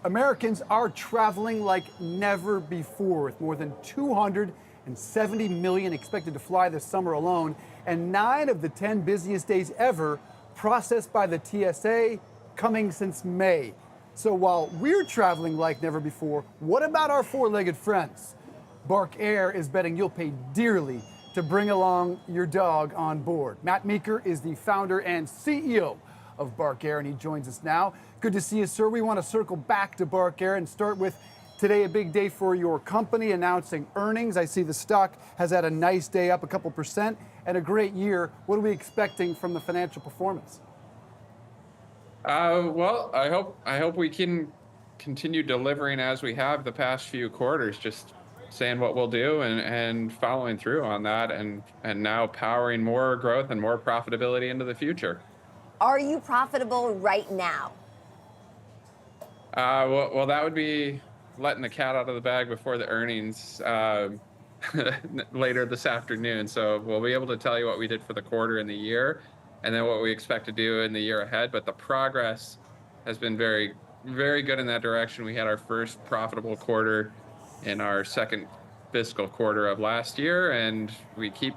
Americans are traveling like never before, with more than 270 million expected to fly this summer alone, and 9 of the 10 busiest days ever processed by the TSA coming since May. So while we're traveling like never before, what about our four-legged friends? Bark Air is betting you'll pay dearly to bring along your dog on board. Matt Meeker is the founder and CEO of Bark Air, and he joins us now. Good to see you, sir. We want to circle back to Bark Air and start with today, a big day for your company, announcing earnings. I see the stock has had a nice day, up a couple percent, and a great year. What are we expecting from the financial performance? Well, I hope we can continue delivering as we have the past few quarters, just saying what we'll do and following through on that, and now powering more growth and more profitability into the future. Are you profitable right now? Well, that would be letting the cat out of the bag before the earnings later this afternoon. So we'll be able to tell you what we did for the quarter and the year, and then what we expect to do in the year ahead. But the progress has been very, very good in that direction. We had our first profitable quarter in our second fiscal quarter of last year, and we keep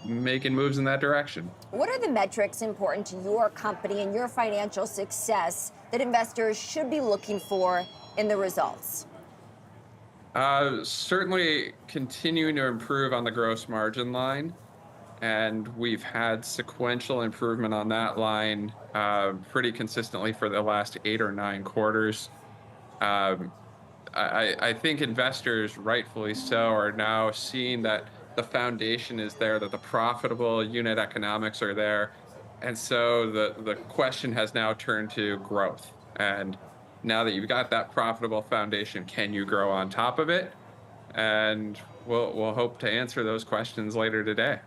making moves in that direction. What are the metrics important to your company and your financial success that investors should be looking for in the results? Certainly continuing to improve on the gross margin line, and we've had sequential improvement on that line pretty consistently for the last 8 or 9 quarters. Um, I think investors, rightfully so, are now seeing that the foundation is there, that the profitable unit economics are there. And so the question has now turned to growth. And now that you've got that profitable foundation, can you grow on top of it? And we'll hope to answer those questions later today.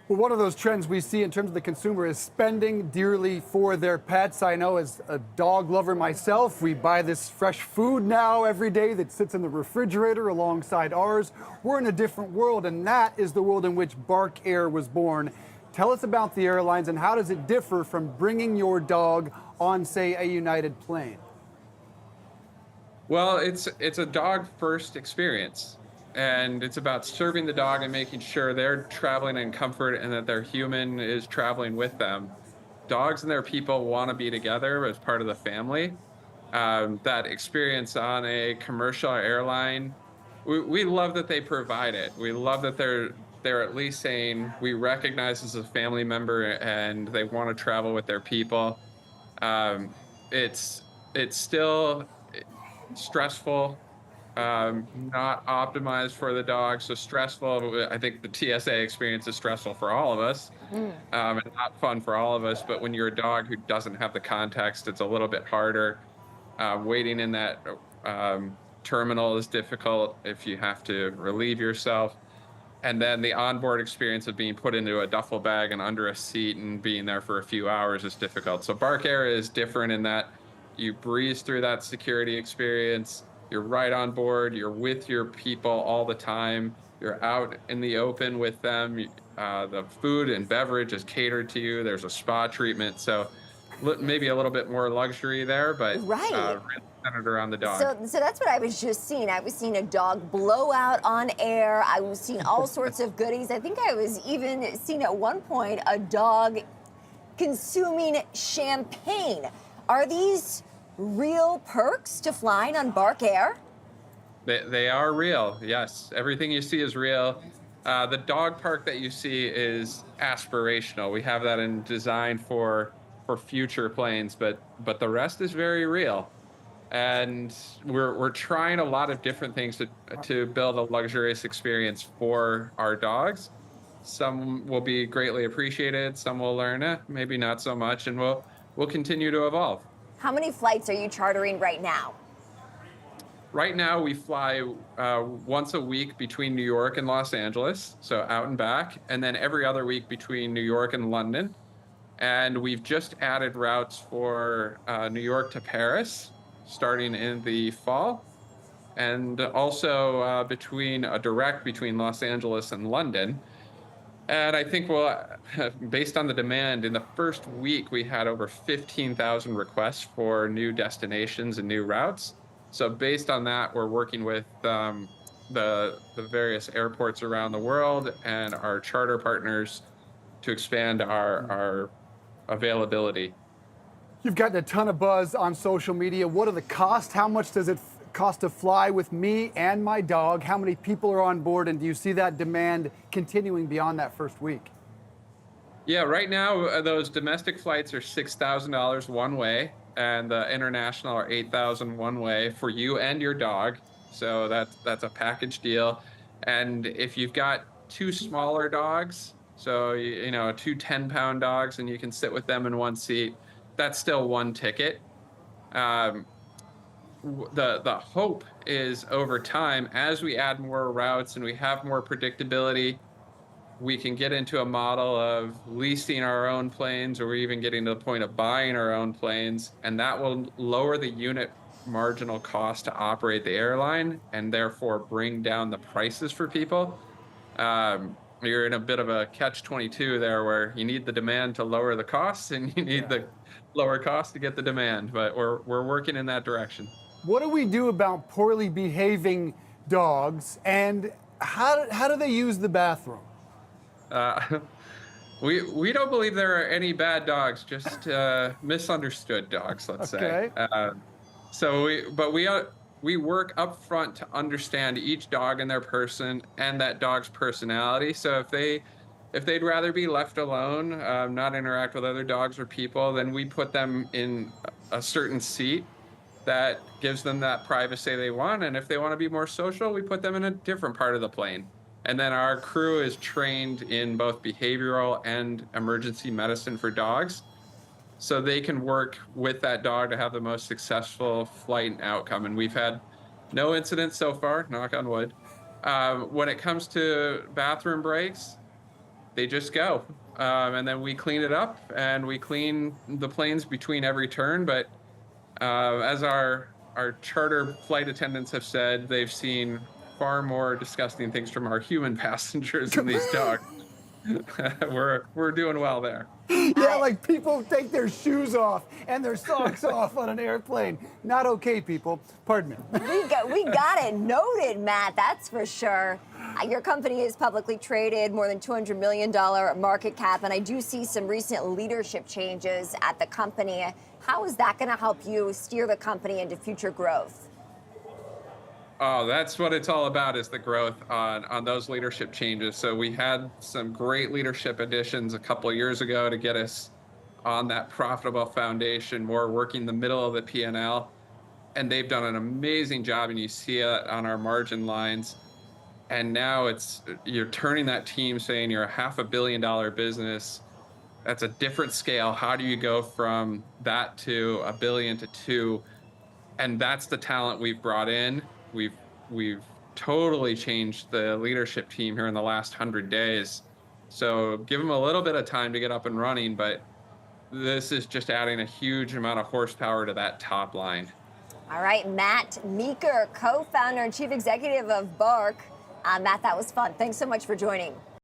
Well, one of those trends we see in terms of the consumer is spending dearly for their pets. I know, as a dog lover myself, we buy this fresh food now every day that sits in the refrigerator alongside ours. We're in a different world, and that is the world in which Bark Air was born. Tell us about the airlines, and how does it differ from bringing your dog on, say, a United plane? Well, it's a dog first experience. And it's about serving the dog and making sure they're traveling in comfort and that their human is traveling with them. Dogs and their people want to be together as part of the family. That experience on a commercial airline, we love that they provide it. We love that they're at least saying we recognize as a family member and they want to travel with their people. Um, it's still stressful, not optimized for the dog, so stressful. I think the TSA experience is stressful for all of us, and not fun for all of us. But when you're a dog who doesn't have the context, it's a little bit harder. Waiting in that terminal is difficult if you have to relieve yourself. And then the onboard experience of being put into a duffel bag and under a seat and being there for a few hours is difficult. So Bark Air is different in that you breeze through that security experience. You're right on board. You're with your people all the time. You're out in the open with them. The food and beverage is catered to you. There's a spa treatment. So maybe a little bit more luxury there, but Right. really centered around the dog. So that's what I was just seeing. I was seeing a dog blow out on air. I was seeing all sorts of goodies. I think I was even seeing at one point a dog consuming champagne. Are these real perks to flying on Bark Air? They are real. Yes, everything you see is real. The dog park that you see is aspirational. We have that in design for future planes, but the rest is very real. And we're trying a lot of different things to build a luxurious experience for our dogs. Some will be greatly appreciated. Some will learn, maybe not so much, and we'll continue to evolve. How many flights are you chartering right now? Right now, we fly once a week between New York and Los Angeles, so out and back, and then every other week between New York and London. And we've just added routes for New York to Paris, starting in the fall, and also between a direct between Los Angeles and London. And I think, well, based on the demand, in the first week, we had over 15,000 requests for new destinations and new routes. So based on that, we're working with the various airports around the world and our charter partners to expand our availability. You've gotten a ton of buzz on social media. What are the costs? How much does it cost to fly with me and my dog? How many people are on board? And do you see that demand continuing beyond that first week? Yeah, right now those domestic flights are $6,000 one way, and the international are 8,000 one way for you and your dog. So that's a package deal. And if you've got two smaller dogs, so you know, two 10-pound dogs, and you can sit with them in one seat, that's still one ticket. Um, the hope is over time, as we add more routes and we have more predictability, we can get into a model of leasing our own planes, or even getting to the point of buying our own planes, and that will lower the unit marginal cost to operate the airline and therefore bring down the prices for people. You're in a bit of a catch-22 there, where you need the demand to lower the costs and you need Yeah. the lower cost to get the demand, but we're working in that direction. What do we do about poorly behaving dogs, and how do they use the bathroom? Uh, we don't believe there are any bad dogs, just misunderstood dogs, let's say. Okay. So we work up front to understand each dog and their person and that dog's personality. So if they'd rather be left alone, not interact with other dogs or people, then we put them in a certain seat that gives them that privacy they want. And if they want to be more social, we put them in a different part of the plane. And then our crew is trained in both behavioral and emergency medicine for dogs, so they can work with that dog to have the most successful flight and outcome. And we've had no incidents so far, knock on wood. When it comes to bathroom breaks, they just go. And then we clean it up, and we clean the planes between every turn. But as our charter flight attendants have said, they've seen far more disgusting things from our human passengers than these dogs. We're doing well there. Yeah, like people take their shoes off and their socks off on an airplane. Not okay, people. Pardon me. We got it noted, Matt, that's for sure. Your company is publicly traded, more than $200 million market cap, and I do see some recent leadership changes at the company. How is that going to help you steer the company into future growth? Oh, that's what it's all about, is the growth on those leadership changes. So we had some great leadership additions a couple of years ago to get us on that profitable foundation, more working the middle of the P&L. And they've done an amazing job, and you see it on our margin lines. And now you're turning that team, saying you're a $500 million business. That's a different scale. How do you go from that to $1 billion to $2 billion? And that's the talent we've brought in. We've totally changed the leadership team here in the last 100 days. So give them a little bit of time to get up and running, but this is just adding a huge amount of horsepower to that top line. All right, Matt Meeker, co-founder and chief executive of Bark. Matt, that was fun. Thanks so much for joining.